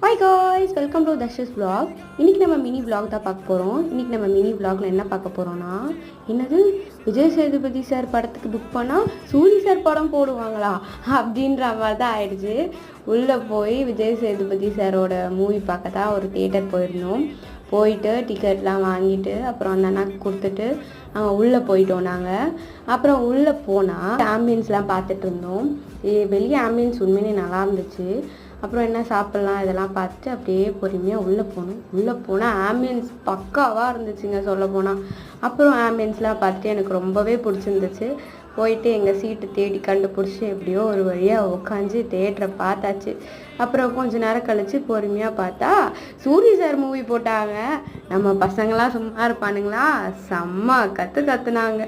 Hi guys, welcome to Darsh's vlog. இன்றைக்கி நம்ம mini vlog தான் பார்க்க போகிறோம். இன்றைக்கி நம்ம மினி vlogல என்ன பார்க்க போகிறோன்னா, என்னது விஜய் சேதுபதி சார் படத்துக்கு புக் பண்ணால் சூரி சார் படம் போடுவாங்களா அப்படின்ற மாதிரி தான் ஆயிடுச்சு. உள்ளே போய் விஜய் சேதுபதி சாரோட மூவி பார்க்க தான் ஒரு தியேட்டர் போயிருந்தோம். போயிட்டு டிக்கெட்லாம் வாங்கிட்டு அப்புறம் அந்த அண்ணாக்கு கொடுத்துட்டு அங்கே உள்ளே போயிட்டோம் நாங்கள். அப்புறம் உள்ளே போனால் ஆம்பியன்ஸ்லாம் பார்த்துட்டு இருந்தோம். வெளியே ஆம்பியன்ஸ் உண்மையிலே நல்லா இருந்துச்சு. அப்புறம் என்ன சாப்பிட்லாம் இதெல்லாம் பார்த்துட்டு அப்படியே பொறுமையாக உள்ளே போனோம். உள்ளே போனால் ஆம்பியன்ஸ் பக்காவாக இருந்துச்சுங்க சொல்ல போனால். அப்புறம் ஆம்பியன்ஸ்லாம் பார்த்துட்டு எனக்கு ரொம்பவே பிடிச்சிருந்துச்சு. போயிட்டு எங்கள் சீட்டு தேடி கண்டுபிடிச்சி எப்படியோ ஒரு வழியாக உட்காந்து தியேட்டரை பார்த்தாச்சு. அப்புறம் கொஞ்சம் நேரம் கழித்து பொறுமையாக பார்த்தா சூரி சார் மூவி போட்டாங்க. நம்ம பசங்களாம் சும்மா இருப்பானுங்களா, செம்ம கற்றுனாங்க.